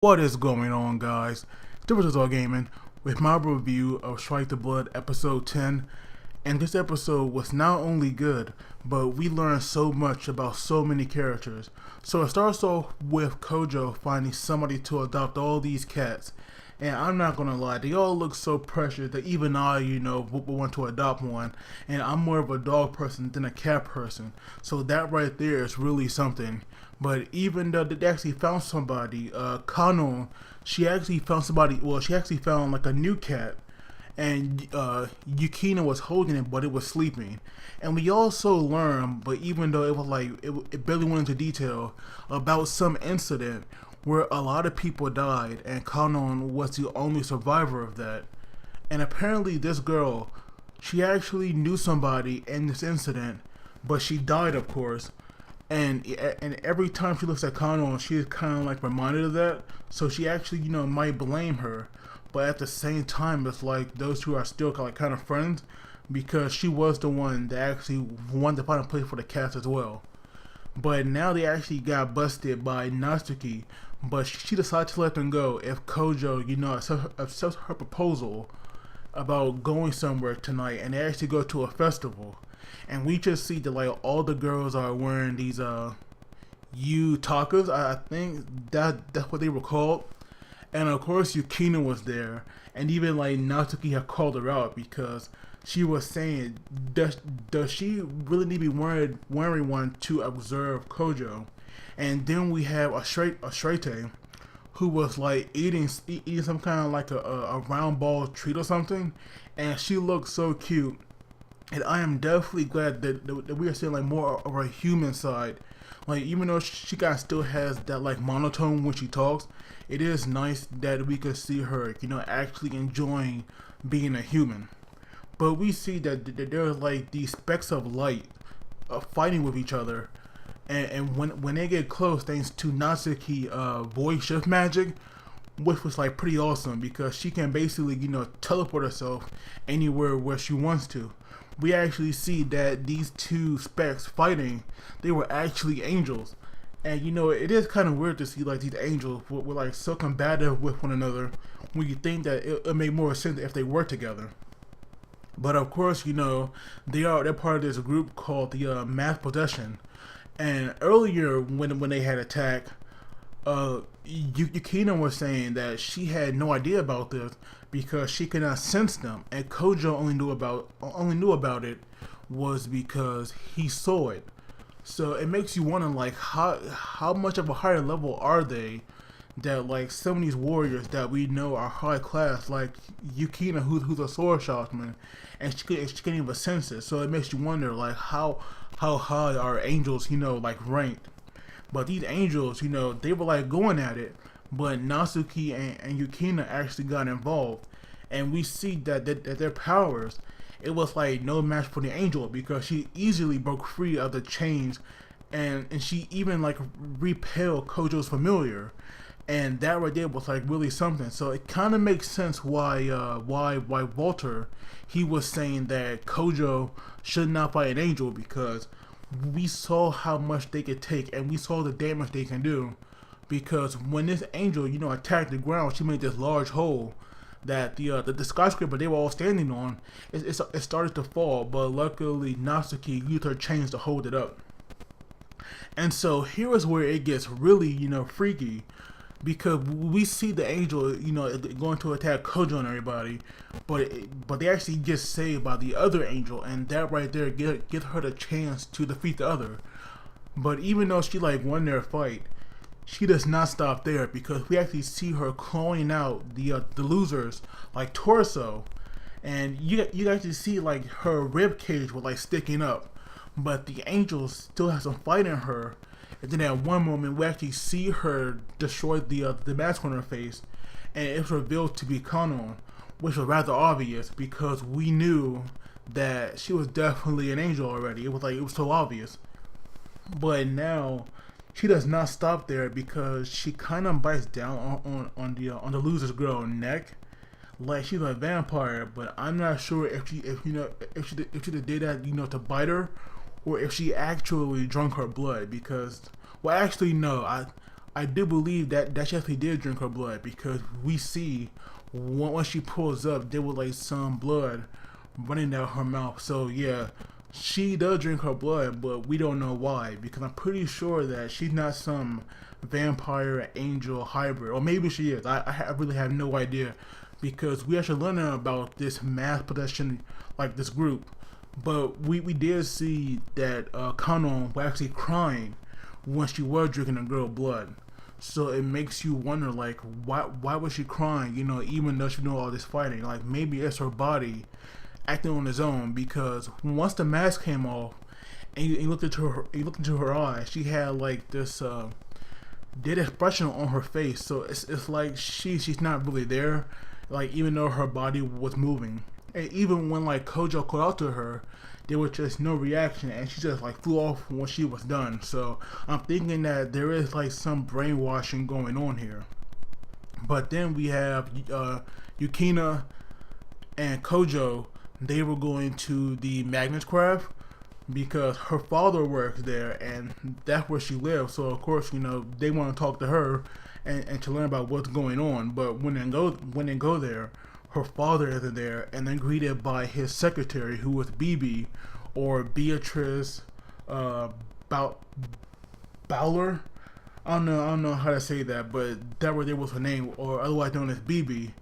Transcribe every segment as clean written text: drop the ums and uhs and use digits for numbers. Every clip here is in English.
What is going on, guys? Difference All Gaming with my review of Strike the Blood episode 10. And this episode was not only good, but we learned so much about so many characters. So it starts off with Kojo finding somebody to adopt all these cats. And I'm not gonna lie, they all look so precious that even I, would want to adopt one. And I'm more of a dog person than a cat person. So that right there is really something. But even though they actually found somebody, Kanon, she actually found somebody, well, she actually found like a new cat. And Yukina was holding it, but it was sleeping. And we also learned, but even though it was like, it barely went into detail, about some incident where a lot of people died, and Kanon was the only survivor of that. And apparently this girl, she actually knew somebody in this incident, but she died, of course. And every time she looks at Kanon, she is kind of like reminded of that. So she actually, might blame her. But at the same time, it's like those two are still kind of friends, because she was the one that actually wanted to find a place for the cats as well. But now they actually got busted by Natsuki, but she decided to let them go if Kojo, accepts her proposal about going somewhere tonight, and they actually go to a festival. And we just see that like all the girls are wearing these takas. I think that's what they were called. And of course Yukina was there, and even like Natsuki had called her out because she was saying, does she really need to be wearing one to observe Kojo? And then we have Ashrete, who was like eating some kind of like a round ball treat or something, and she looked so cute. And I am definitely glad that we are seeing like more of her human side. Like, even though she kind of still has that like monotone when she talks, it is nice that we could see her, actually enjoying being a human. But we see that there's like these specks of light fighting with each other. And when they get close, thanks to Natsuki voice shift magic, which was like pretty awesome because she can basically, teleport herself anywhere where she wants to. We actually see that these two specs fighting, they were actually angels. And it is kind of weird to see like these angels were like so combative with one another, when you think that it made more sense if they were together. But of course, they're part of this group called the Mass Possession. And earlier when they had attacked, Yukina was saying that she had no idea about this because she could not sense them, and Kojo only knew about it was because he saw it. So it makes you wonder like how much of a higher level are they, that like some of these warriors that we know are high class, like Yukina, who's a sword swordsman, and she can't even sense it. So it makes you wonder like how high are angels, like ranked. But these angels, they were like going at it, but Natsuki and Yukina actually got involved. And we see that their powers, it was like no match for the angel, because she easily broke free of the chains, and she even like repelled Kojo's familiar. And that right there was like really something. So it kind of makes sense why Walter, he was saying that Kojo should not fight an angel, because we saw how much they could take, and we saw the damage they can do. Because when this angel, attacked the ground, she made this large hole that the skyscraper they were all standing on, it started to fall. But luckily, Natsuki used her chains to hold it up. And so here is where it gets really, freaky, because we see the angel, going to attack Kojo and everybody, but they actually get saved by the other angel, and that right there gives her the chance to defeat the other. But even though she like won their fight, she does not stop there, because we actually see her clawing out the losers like torso, and you actually see like her rib cage was like sticking up, but the angel still has some fight in her. And then at one moment, we actually see her destroy the mask on her face, and it's revealed to be Kanon, which was rather obvious because we knew that she was definitely an angel already. It was so obvious. But now she does not stop there, because she kind of bites down on the loser's girl neck, like she's a vampire. But I'm not sure if she did that to bite her, or if she actually drank her blood. Because, well, actually no, I I do believe that she actually did drink her blood, because we see once she pulls up, there was like some blood running down her mouth. So yeah, she does drink her blood, but we don't know why, because I'm pretty sure that she's not some vampire angel hybrid, or maybe she is. I really have no idea, because we actually learning about this mass possession, like this group. But we did see that Kanon was actually crying when she was drinking the girl blood. So it makes you wonder, like, why was she crying? You know, even though she knew all this fighting, like maybe it's her body acting on its own. Because once the mask came off and you looked into her eyes, she had like this dead expression on her face. So it's like she's not really there. Like, even though her body was moving, and even when like Kojo called out to her, there was just no reaction, and she just like flew off when she was done. So I'm thinking that there is like some brainwashing going on here. But then we have Yukina and Kojo. They were going to the Magnus Craft because her father works there, and that's where she lives. So of course, you know, they want to talk to her and to learn about what's going on. But when they go there, her father isn't there, and then greeted by his secretary, who was BB, or Beatrice Bowler. I don't know how to say that, but that was her name, or otherwise known as BB.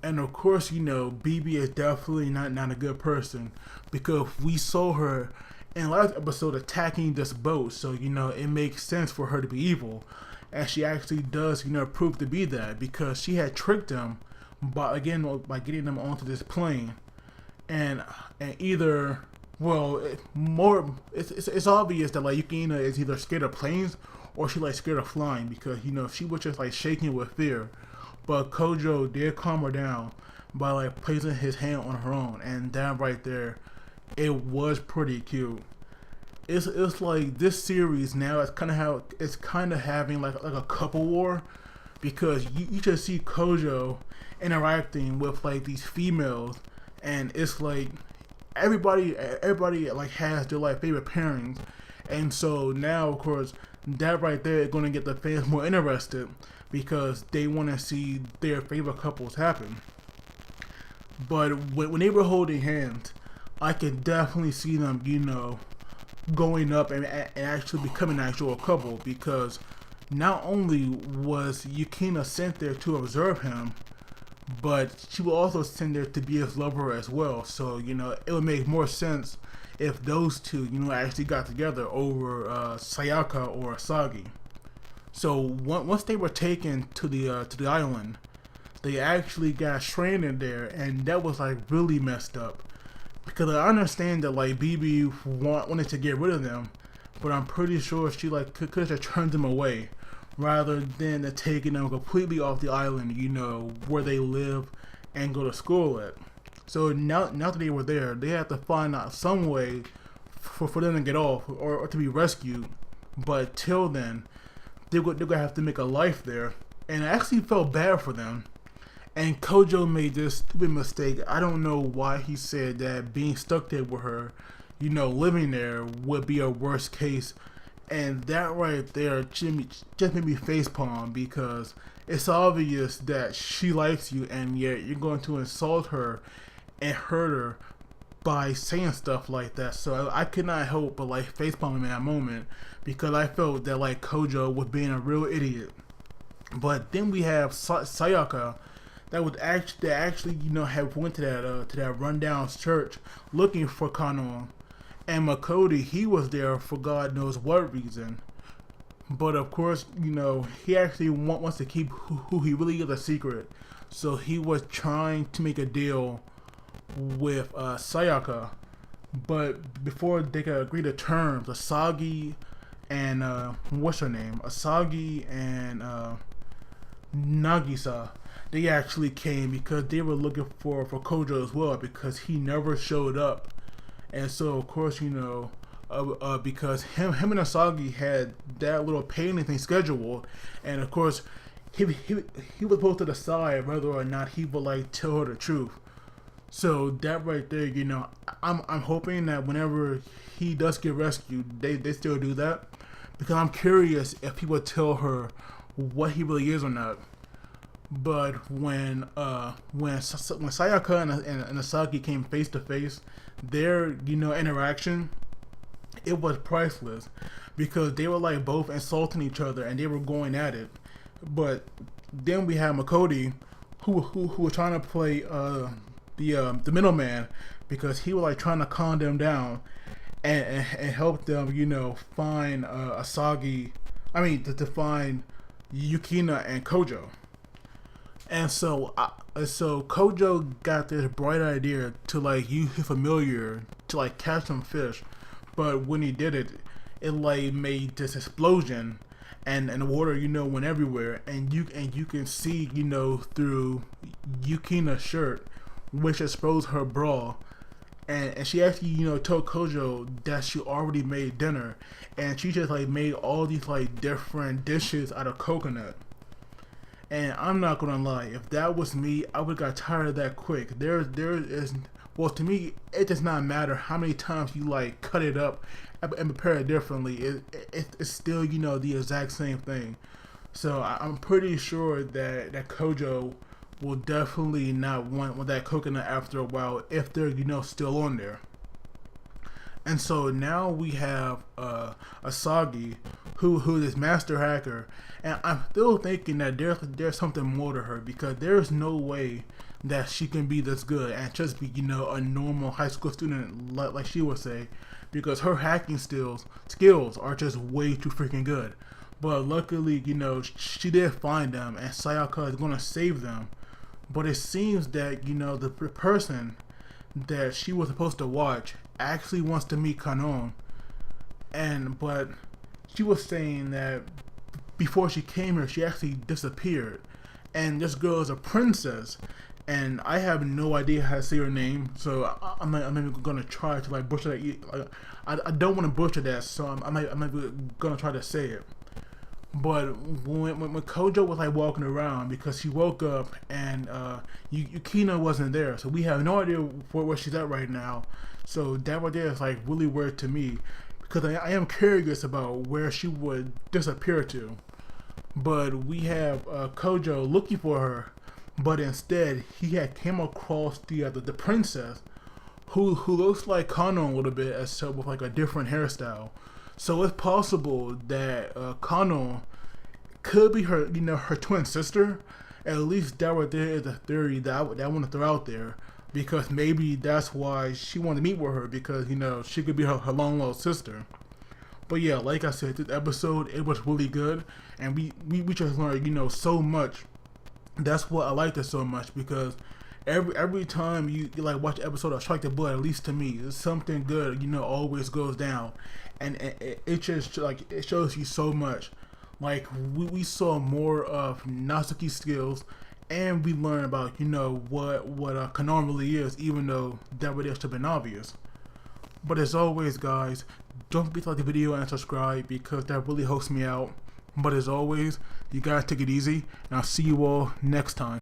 And of course, you know, BB is definitely not a good person, because we saw her in last episode attacking this boat. So, you know, it makes sense for her to be evil. And she actually does, you know, prove to be that, because she had tricked them by getting them onto this plane. And either, well, it's obvious that like Yukina is either scared of planes or she like scared of flying, because, you know, she was just like shaking with fear. But Kojo did calm her down by like placing his hand on her own, and that right there, it was pretty cute. It's like this series now, it's kind of having like a couple war, because you just see Kojo interacting with like these females, and it's like everybody like has their like favorite pairings. And so now, of course, that right there is going to get the fans more interested, because they want to see their favorite couples happen. But when they were holding hands, I could definitely see them, you know, going up and actually becoming an actual couple, because not only was Yukina sent there to observe him, but she will also send there to be his lover as well. So, you know, it would make more sense if those two, you know, actually got together over Sayaka or Asagi. So once they were taken to the island, they actually got stranded there, and that was like really messed up. Because I understand that like BB wanted to get rid of them, but I'm pretty sure she like could have turned them away, rather than taking them completely off the island, you know, where they live and go to school at. So now that they were there, they had to find out some way for them to get off or to be rescued. But till then, they're gonna have to make a life there, and I actually felt bad for them. And Kojo made this stupid mistake. I don't know why he said that being stuck there with her, you know, living there would be a worst case. And that right there just made me facepalm, because it's obvious that she likes you, and yet you're going to insult her and hurt her by saying stuff like that. So I could not help but like facepalm in that moment, because I felt that like Kojo was being a real idiot. But then we have Sayaka, that actually you know have went to that rundown church looking for Kanon, and Makodi, he was there for God knows what reason. But of course, you know, he actually wants to keep who he really is a secret. So he was trying to make a deal with Sayaka, but before they could agree to terms, Asagi and what's her name? Asagi and Nagisa, they actually came, because they were looking for Kojo as well, because he never showed up. And so of course, you know, because him and Asagi had that little painting thing scheduled, and of course he was supposed to decide whether or not he would like tell her the truth. So that right there, you know, I'm hoping that whenever he does get rescued, they still do that, because I'm curious if he would tell her what he really is or not. But when Sayaka and Asagi came face to face, their interaction, it was priceless, because they were like both insulting each other and they were going at it. But then we had Makodi, who was trying to play the middleman, because he was like trying to calm them down and help them find Asagi. I mean to find Yukina and Kojo. And so Kojo got this bright idea to like use his familiar to like catch some fish, but when he did it, it like made this explosion, and the water went everywhere, and you can see through Yukina's shirt, which exposed her bra, and she actually told Kojo that she already made dinner, and she just like made all these like different dishes out of coconut. And I'm not gonna lie, if that was me, I would got tired of that quick. There is, well, to me, it does not matter how many times you like cut it up and prepare it differently. It's still the exact same thing. So I'm pretty sure that Kojo will definitely not want that coconut after a while if they're still on there. And so now we have Asagi, who is master hacker, and I'm still thinking that there's something more to her, because there's no way that she can be this good and just be a normal high school student like she would say, because her hacking skills are just way too freaking good. But luckily, she did find them, and Sayaka is gonna save them. But it seems that the person that she was supposed to watch actually wants to meet Kanon, but she was saying that before she came here, she actually disappeared, and this girl is a princess, and I have no idea how to say her name, so I'm not even gonna try to like butcher that. I don't want to butcher that, so I'm not gonna try to say it. But when Kojo was like walking around, because she woke up and Yukina wasn't there, so we have no idea where she's at right now. So that right there is like really weird to me, because I am curious about where she would disappear to. But we have Kojo looking for her, but instead he had came across the princess, who looks like Kanon a little bit, except with like a different hairstyle. So it's possible that Kanon could be her, her twin sister. At least that right there is a theory that I want to throw out there, because maybe that's why she wanted to meet with her, because she could be her long lost sister. But yeah, like I said, this episode, it was really good, and we just learned so much. That's what I liked it so much, because every time you like watch an episode of Strike the Blood, at least to me, something good always goes down, and it just like it shows you so much. Like we saw more of Natsuki's skills, and we learned about what Kanon really is, even though that would have been obvious. But as always, guys, don't forget to like the video and subscribe, because that really helps me out. But as always, you guys take it easy, and I'll see you all next time.